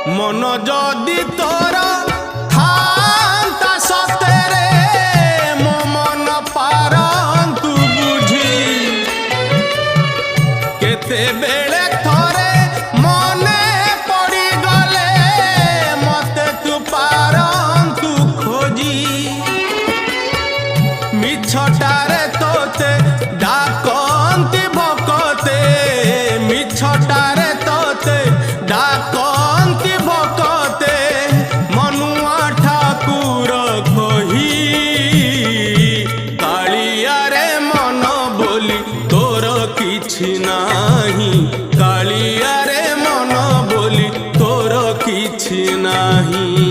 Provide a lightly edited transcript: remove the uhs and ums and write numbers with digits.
मन जदि तोर थांता सतेरे मो मन पारंतु बुझी केते बेले थरे मने पड़ी गले मते तू पारंतु खोजी मिछटारे तोते डाकंती भकते मिछटारे तोते डाकंती भकते मनुआ ठाकुर कही कालिया रे मन बोली तोर किछि नाही कालिया रे मन बोली तोर किछि नाही।